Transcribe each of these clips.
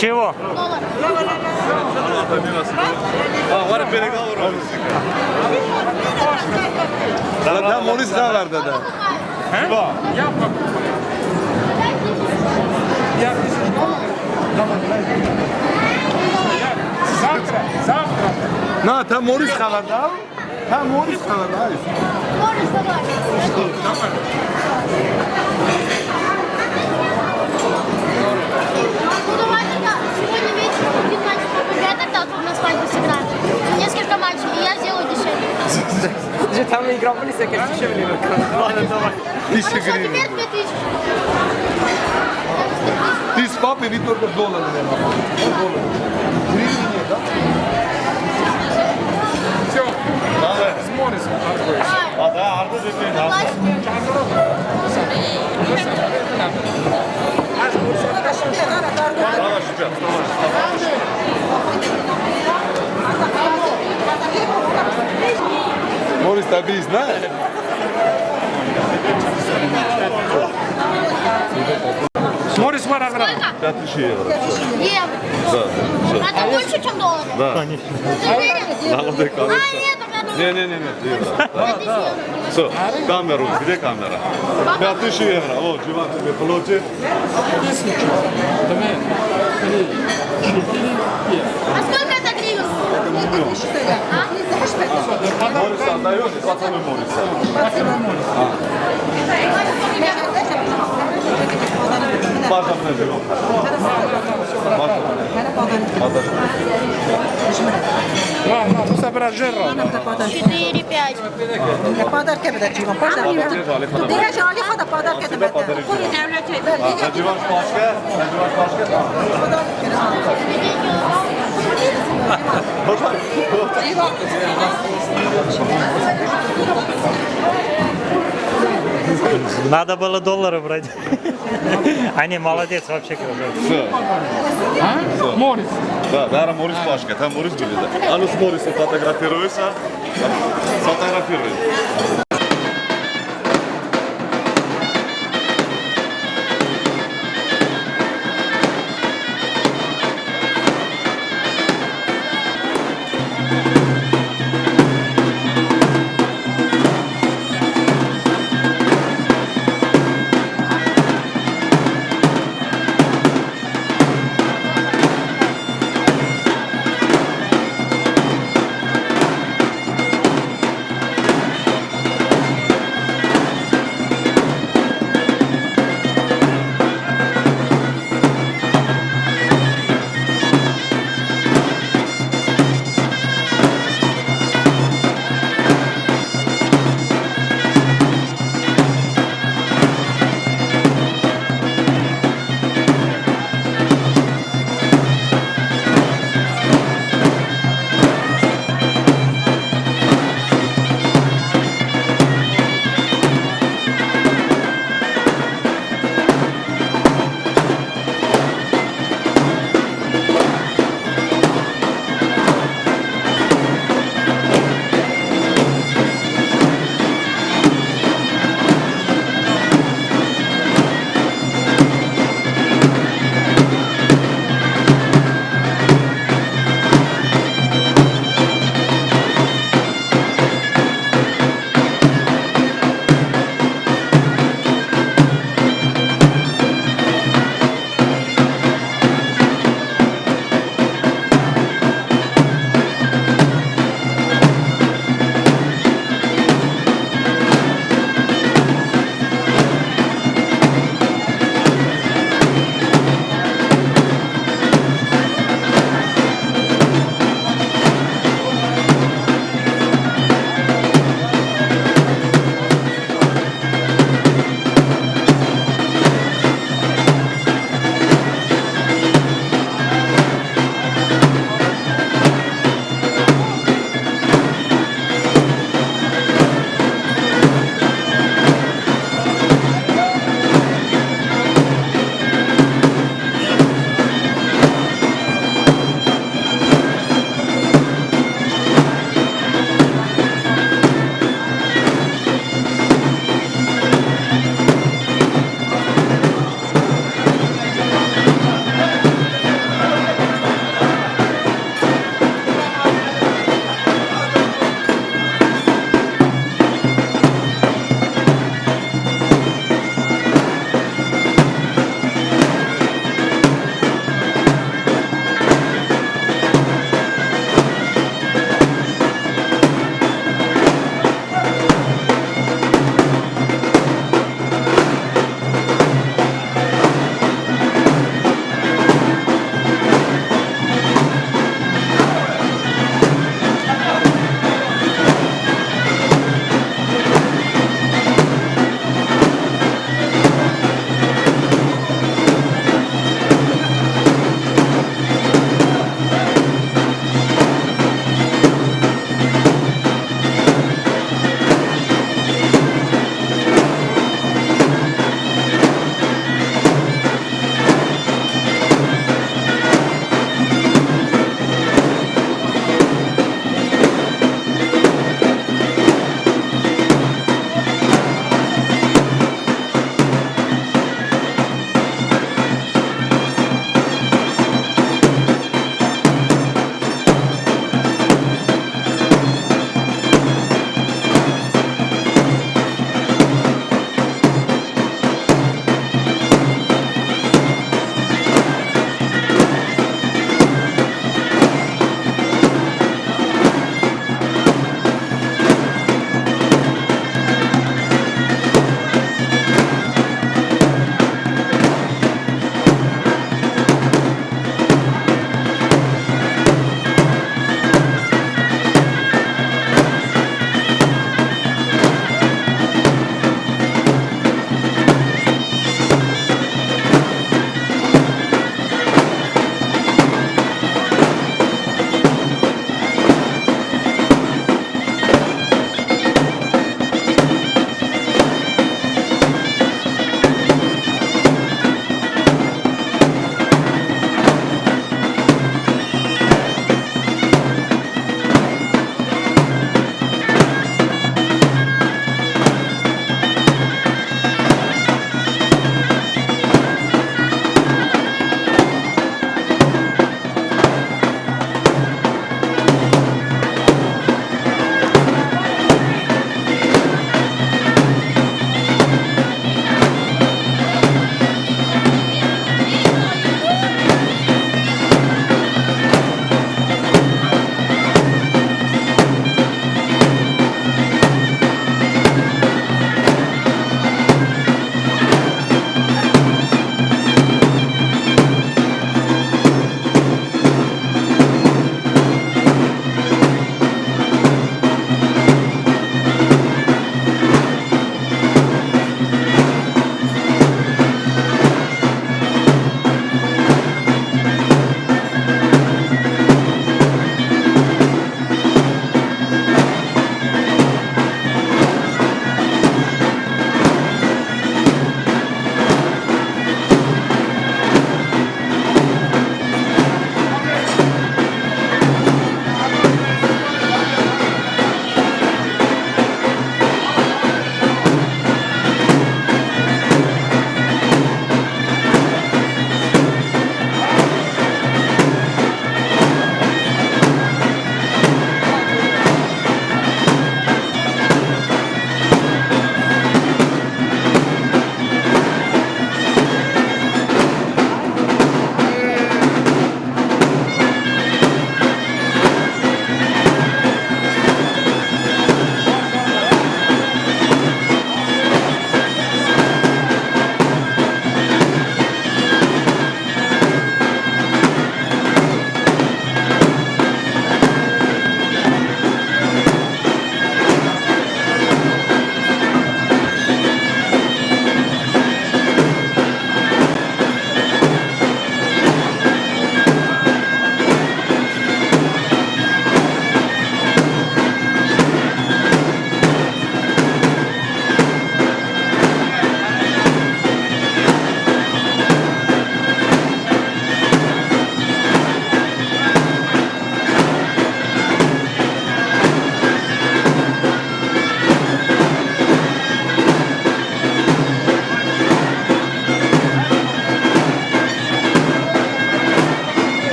Чего? Да, Морис қағар деді. Завтра. На, там Морис қағар да? Там Морис қағар да? Морис, давай. Ну давайте так, сегодня вечером один матч победит, а то у нас свадьба сыграем. Несколько матчей, и я сделаю дешевле. Там игра были всякие дешевле. Ладно, давай. Тысяча Хорошо, гривен. теперь 2000. Ты с папой ведь только доллар, наверное. Гривен нет, да? Все. С Морисом торгуешь. А, да, Арда dedi. Давай, шучу. Морис tabii знает. Морис вара Сколько? 5000 евро. Евро. Да, все. Это больше, чем доллар? Да. Ты уверен? Надо А, камеру. нет, тогда доллар. Не, евро. Да. Все, камеру, где камера? 5000 евро. Вот, Диван тебе получит. А сколько это гривен? Морис отдает, и пацаны Мориса. База мне живет. Bu sefer Cerro. 4, 5. Подарки буде чого? Ти речі, але хода подарки тебе. На Диван başka, на Диван başka. Надо было доллары брать. Они молодец, вообще красавцы. Все. Морис. Да, наверное, Морис başka. Там Морис были, да. А ну с Морисом фотографируйся. Сфотографируй.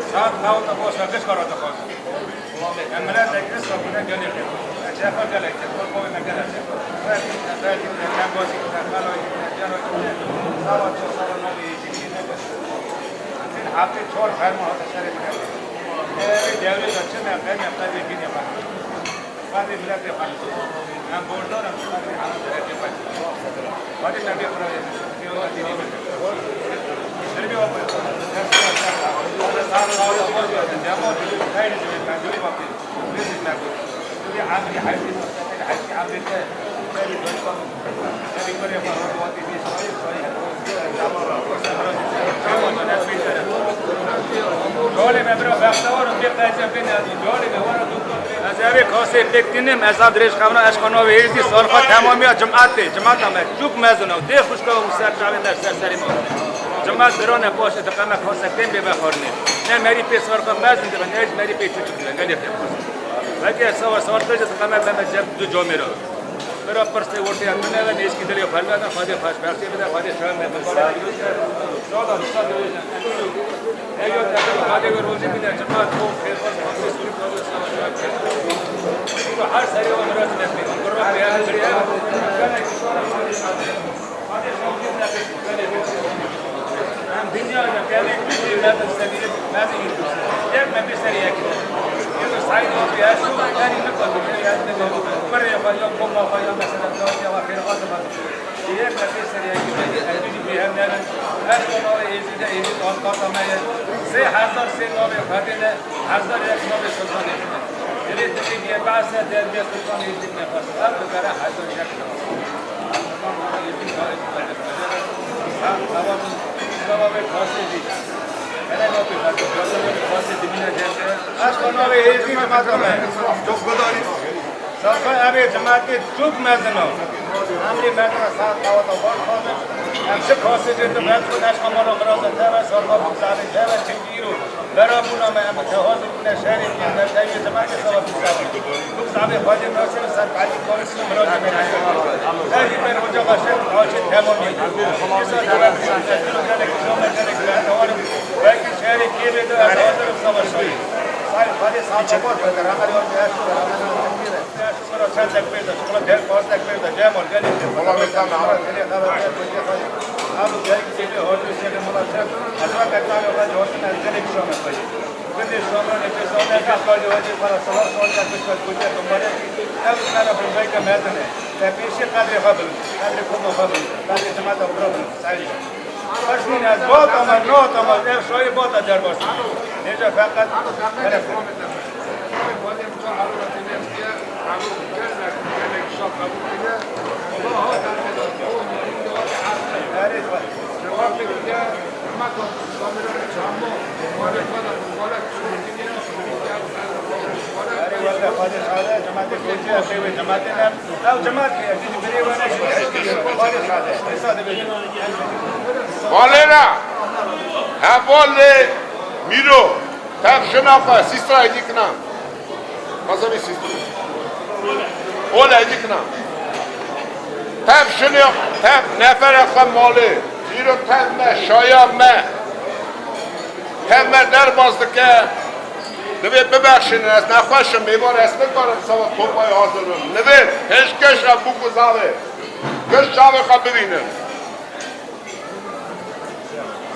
Saat kau tak bos nak sekarang tak bos. Yang mana tak kisah punya jalan dia. Siapa jalan dia? Kau kau nak jalan dia. Saya yang bos kita kalau jalan dia. Sahabat sahabat nabi ini. Hati chor khai mau ada sari punya. Jalan dia macam mana? Kami apa dia gini apa? Kami berat dia apa? Yang bodoh orang kami anak berat dia apa? Kami nabi pernah dia orang ini. Jadi apa? جماعت برونه باشه تا قمه خواستیم به بخورنی نه مری پیسور کم مزن دیگه نه مری پیچو چیزی نه دیگه وقتی سوار پیش تا قمه به جب دو جامعه رو برای پرسته ورتی کنه و نیست که دلیل فلان نه خواهد فاش بخشی بده خواهد شام میکنه شاید شاید اگه خواهد روزی میده جماعت خوب خیر خواهد سوری خواهد هر سری و مراد نکنه برای بیان سریع dünya yani devlet seviyede bazı yer mi seriye gidiyor. Yani sayın bir yer şu yani ne kadar yani buraya falan bomba falan mesela ya var bir adam var. Yer mi seriye gidiyor. Ayrıca bir yerden her konu ezide ezid anlatamaya. Se hazır se nove fadile hazır ek nove sultan ezide. Yeri dediği bazı derbe sultan ezid ne var. Bu kadar hazır ek. Sabahı khasi hele no pe khasi dimine jese aşkına ve hezi cemaatime çok godari sabah abi cemaati çok mezno amri mezno saat kavata var khasi amse khasi de to ben khud aşkına meraza tava sorma bu sabe tava çingiru berabuna me am tahaz bune şehri ke tayi cemaati sabah bu sabe khadi nasir sarkari polisi meraza me tayi ben hoca başı açı temoni isa cevap belki şehri kirli de hazır savaşı. Sayın Fadi Sabah kadar hamar var. Şurada sen tekbirde, şurada der pas tekbirde, Cemal gelin. Allah mesam ağır. Abi gelin seni hoca seni mulaşak. Acaba tekrar olacak olsun ezeli bir şey olmaz. Şimdi sonra nefes almaya kalkıyor hoca para salar sonra çıkıyor hoca kumare. Ev sana bu belki mezene. Ve peşi kadri kabul. Kadri kumu kabul. Kadri cemaat kabul. Sayın Başlayın az bot ama not ama ev şoyu bot eder başlayın. Nece fakat hele Valera, ha volle miro, tak şunapa, sistra edikna. Mazami sistra. Ola edikna. Tak şunu, tak nefere kamali. Miro temme, şayam me. Temme derbazdı ki. Neve bebekşin, ez nefeşim, meyvar esmek var, sabah topayı hazırım. Neve, hiç keşre bu kuzave. Kış çavi kabirinin.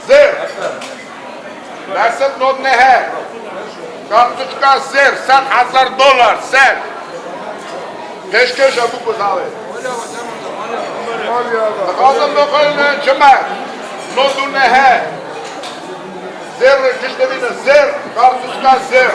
Zir. Nasıl not ne he? Kartuçka zir, $100,000, sen. Keşke bu kuzave. Kazım bakalım cemaat. Notu ne he? Zir, kişnevine zir, kartuçka zir.